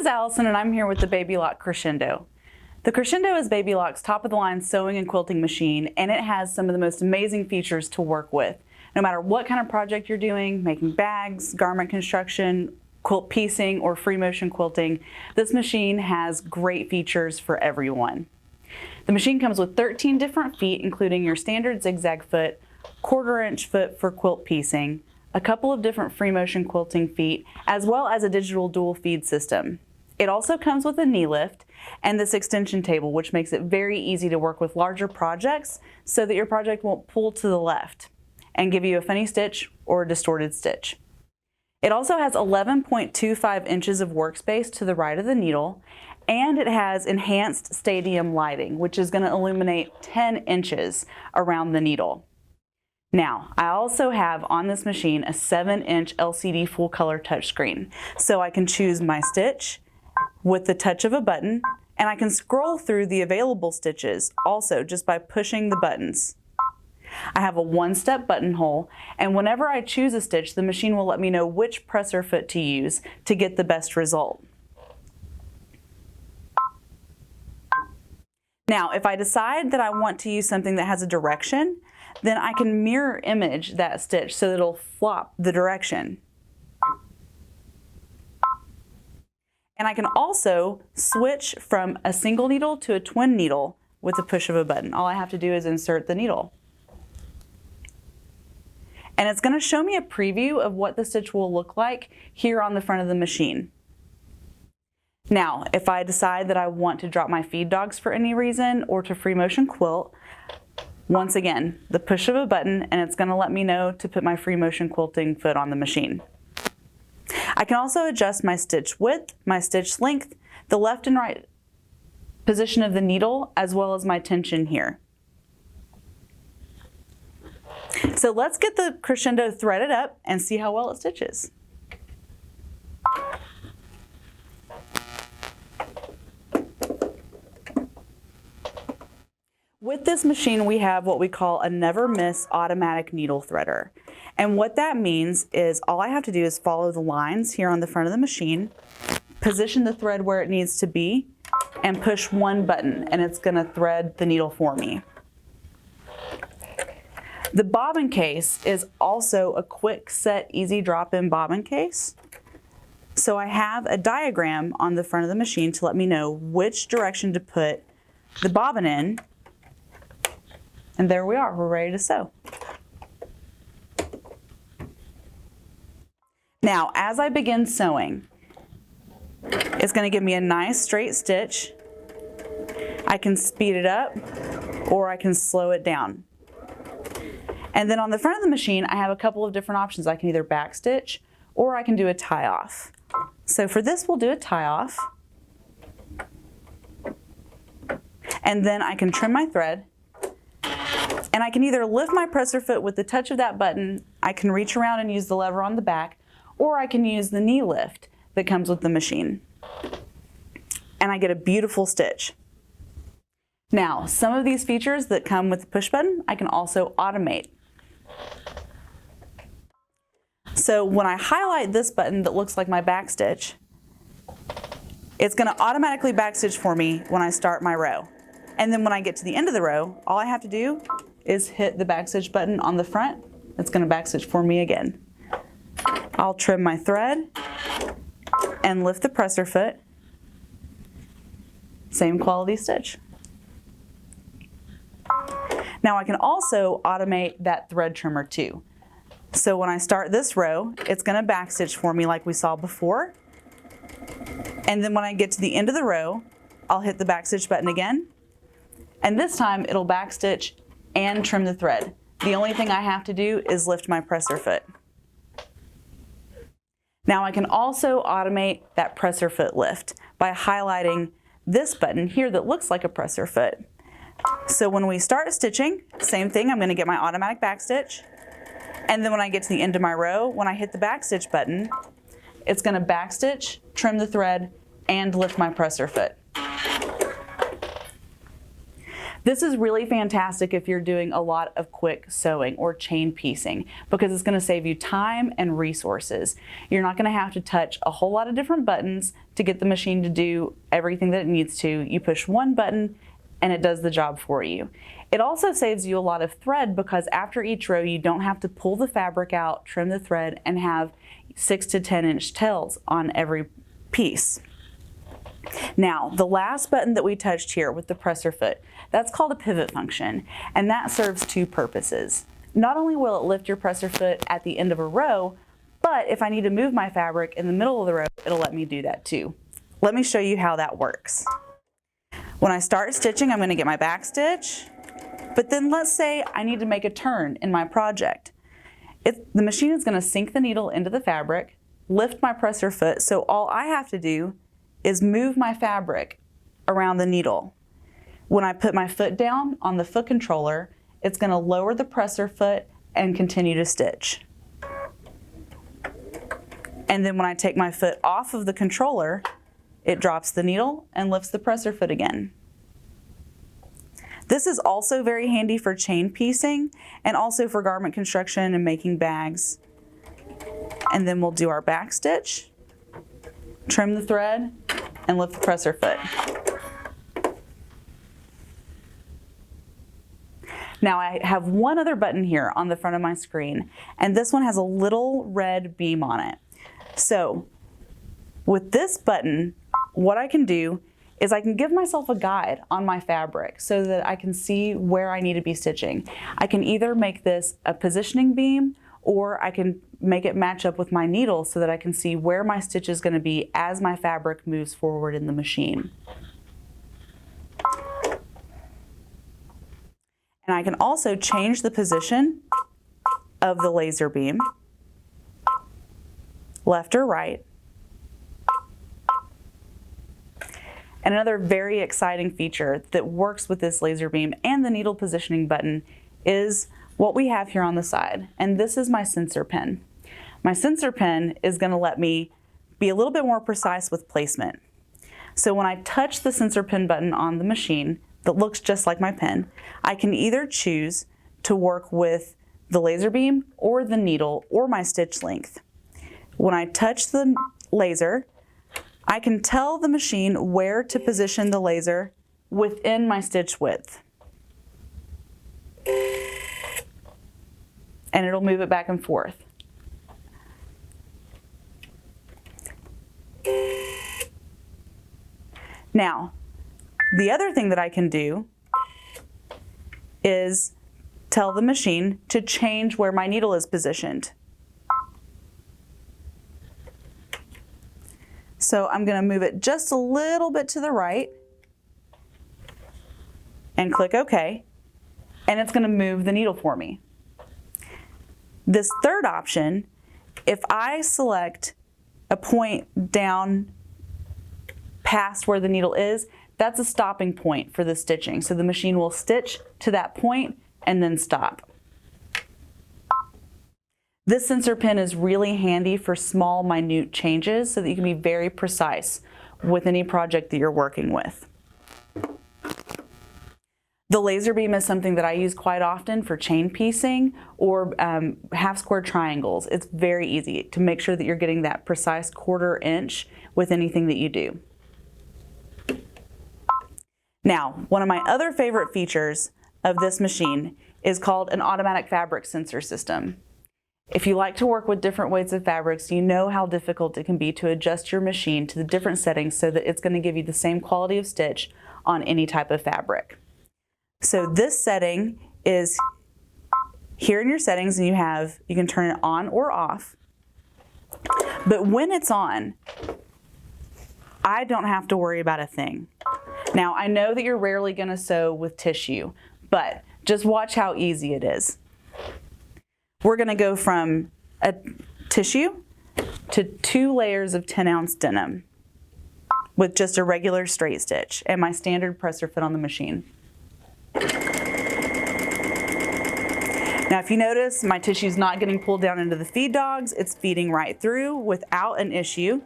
Allison and I'm here with the Baby Lock Crescendo. The Crescendo is Baby Lock's top-of-the-line sewing and quilting machine, and it has some of the most amazing features to work with. No matter what kind of project you're doing, making bags, garment construction, quilt piecing, or free motion quilting, this machine has great features for everyone. The machine comes with 13 different feet, including your standard zigzag foot, quarter-inch foot for quilt piecing, a couple of different free motion quilting feet, as well as a digital dual feed system. It also comes with a knee lift and this extension table, which makes it very easy to work with larger projects so that your project won't pull to the left and give you a funny stitch or a distorted stitch. It also has 11.25 inches of workspace to the right of the needle, and it has enhanced stadium lighting, which is going to illuminate 10 inches around the needle. Now, I also have on this machine a 7-inch LCD full color touchscreen, so I can choose my stitch with the touch of a button, and I can scroll through the available stitches also just by pushing the buttons. I have a one-step buttonhole, and whenever I choose a stitch, the machine will let me know which presser foot to use to get the best result. Now, if I decide that I want to use something that has a direction, then I can mirror image that stitch so that it'll flop the direction. And I can also switch from a single needle to a twin needle with the push of a button. All I have to do is insert the needle. And it's going to show me a preview of what the stitch will look like here on the front of the machine. Now, if I decide that I want to drop my feed dogs for any reason or to free motion quilt, once again, the push of a button, and it's going to let me know to put my free motion quilting foot on the machine. I can also adjust my stitch width, my stitch length, the left and right position of the needle, as well as my tension here. So let's get the Crescendo threaded up and see how well it stitches. With this machine, we have what we call a never miss automatic needle threader. And what that means is all I have to do is follow the lines here on the front of the machine, position the thread where it needs to be, and push one button, and it's going to thread the needle for me. The bobbin case is also a quick set, easy drop-in bobbin case. So I have a diagram on the front of the machine to let me know which direction to put the bobbin in. And there we are, we're ready to sew. Now, as I begin sewing, it's going to give me a nice straight stitch. I can speed it up or I can slow it down. And then on the front of the machine, I have a couple of different options. I can either backstitch or I can do a tie-off. So for this, we'll do a tie-off. And then I can trim my thread. And I can either lift my presser foot with the touch of that button, I can reach around and use the lever on the back, or I can use the knee lift that comes with the machine. And I get a beautiful stitch. Now, some of these features that come with the push button, I can also automate. So when I highlight this button that looks like my backstitch, it's going to automatically backstitch for me when I start my row. And then when I get to the end of the row, all I have to do is hit the backstitch button on the front. It's going to backstitch for me again. I'll trim my thread and lift the presser foot. Same quality stitch. Now I can also automate that thread trimmer too. So when I start this row, it's going to backstitch for me like we saw before. And then when I get to the end of the row, I'll hit the backstitch button again. And this time it'll backstitch and trim the thread. The only thing I have to do is lift my presser foot. Now I can also automate that presser foot lift by highlighting this button here that looks like a presser foot. So when we start stitching, same thing, I'm going to get my automatic backstitch. And then when I get to the end of my row, when I hit the backstitch button, it's going to backstitch, trim the thread, and lift my presser foot. This is really fantastic if you're doing a lot of quick sewing or chain piecing, because it's going to save you time and resources. You're not going to have to touch a whole lot of different buttons to get the machine to do everything that it needs to. You push one button and it does the job for you. It also saves you a lot of thread, because after each row you don't have to pull the fabric out, trim the thread, and have 6 to 10 inch tails on every piece. Now, the last button that we touched here with the presser foot, that's called a pivot function, and that serves two purposes. Not only will it lift your presser foot at the end of a row, but if I need to move my fabric in the middle of the row, it'll let me do that too. Let me show you how that works. When I start stitching, I'm going to get my back stitch, but then let's say I need to make a turn in my project. The machine is going to sink the needle into the fabric, lift my presser foot, so all I have to do is move my fabric around the needle. When I put my foot down on the foot controller, it's going to lower the presser foot and continue to stitch. And then when I take my foot off of the controller, it drops the needle and lifts the presser foot again. This is also very handy for chain piecing and also for garment construction and making bags. And then we'll do our back stitch, trim the thread, and lift the presser foot. Now I have one other button here on the front of my screen, and this one has a little red beam on it. So with this button, what I can do is I can give myself a guide on my fabric so that I can see where I need to be stitching. I can either make this a positioning beam, or I can make it match up with my needle so that I can see where my stitch is going to be as my fabric moves forward in the machine. And I can also change the position of the laser beam, left or right. And another very exciting feature that works with this laser beam and the needle positioning button is what we have here on the side, and this is my sensor pin. My sensor pin is going to let me be a little bit more precise with placement. So when I touch the sensor pin button on the machine that looks just like my pin, I can either choose to work with the laser beam or the needle or my stitch length. When I touch the laser, I can tell the machine where to position the laser within my stitch width. And it'll move it back and forth. Now, the other thing that I can do is tell the machine to change where my needle is positioned. So I'm going to move it just a little bit to the right and click OK, and it's going to move the needle for me. This third option, if I select a point down past where the needle is, that's a stopping point for the stitching. So the machine will stitch to that point and then stop. This sensor pin is really handy for small, minute changes so that you can be very precise with any project that you're working with. The laser beam is something that I use quite often for chain piecing or half square triangles. It's very easy to make sure that you're getting that precise 1/4 inch with anything that you do. Now, one of my other favorite features of this machine is called an automatic fabric sensor system. If you like to work with different weights of fabrics, you know how difficult it can be to adjust your machine to the different settings so that it's going to give you the same quality of stitch on any type of fabric. So this setting is here in your settings, and you can turn it on or off. But when it's on, I don't have to worry about a thing. Now, I know that you're rarely going to sew with tissue, but just watch how easy it is. We're going to go from a tissue to 2 layers of 10-ounce denim with just a regular straight stitch and my standard presser foot on the machine. Now, if you notice, my tissue is not getting pulled down into the feed dogs. It's feeding right through without an issue.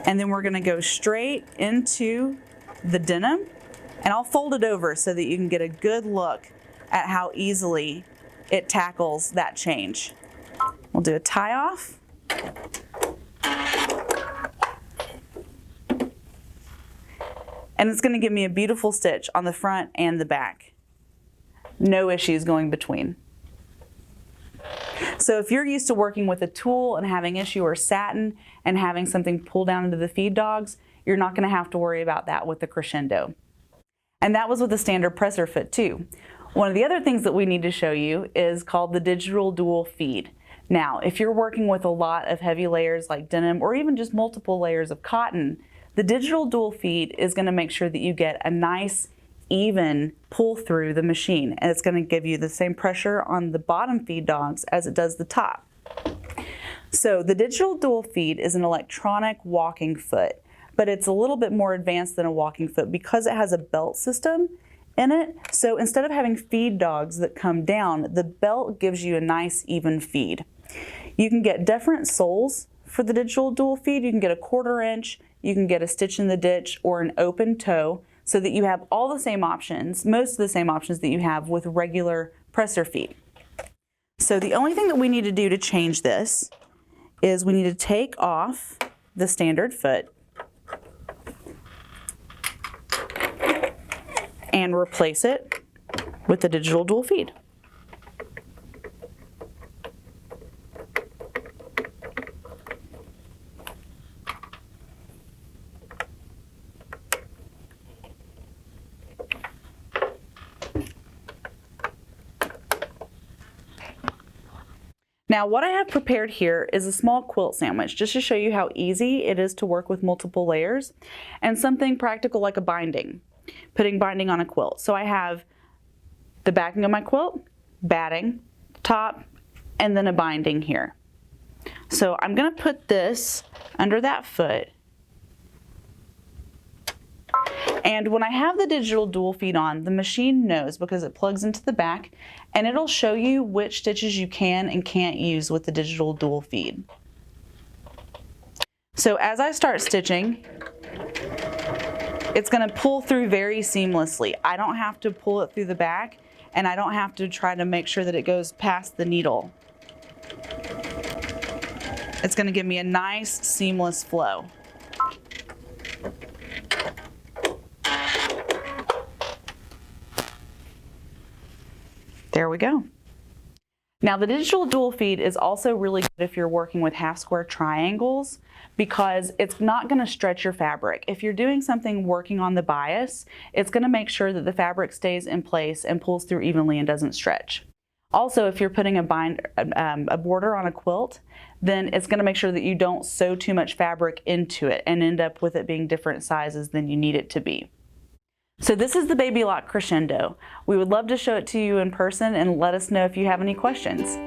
And then we're going to go straight into the denim And I'll fold it over so that you can get a good look at how easily it tackles that change. We'll do a tie off. And it's going to give me a beautiful stitch on the front and the back. No issues going between. So if you're used to working with a tulle and having issue or satin and having something pull down into the feed dogs, you're not going to have to worry about that with the Crescendo. And that was with the standard presser foot too. One of the other things that we need to show you is called the digital dual feed. Now, if you're working with a lot of heavy layers like denim or even just multiple layers of cotton, the digital dual feed is going to make sure that you get a nice even pull through the machine, and it's going to give you the same pressure on the bottom feed dogs as it does the top. So the digital dual feed is an electronic walking foot, but it's a little bit more advanced than a walking foot because it has a belt system in it. So instead of having feed dogs that come down, the belt gives you a nice even feed. You can get different soles for the digital dual feed. You can get a 1/4 inch, you can get a stitch in the ditch or an open toe, so that you have all the same options, most of the same options that you have with regular presser feed. So the only thing that we need to do to change this is we need to take off the standard foot and replace it with the digital dual feed. Now what I have prepared here is a small quilt sandwich just to show you how easy it is to work with multiple layers and something practical like a binding, putting binding on a quilt. So I have the backing of my quilt, batting, top, and then a binding here. So I'm going to put this under that foot. And when I have the digital dual feed on, the machine knows because it plugs into the back and it'll show you which stitches you can and can't use with the digital dual feed. So as I start stitching, it's going to pull through very seamlessly. I don't have to pull it through the back and I don't have to try to make sure that it goes past the needle. It's going to give me a nice seamless flow. There we go. Now the digital dual feed is also really good if you're working with half square triangles because it's not going to stretch your fabric. If you're doing something working on the bias, it's going to make sure that the fabric stays in place and pulls through evenly and doesn't stretch. Also, if you're putting a border on a quilt, then it's going to make sure that you don't sew too much fabric into it and end up with it being different sizes than you need it to be. So this is the Baby Lock Crescendo. We would love to show it to you in person and let us know if you have any questions.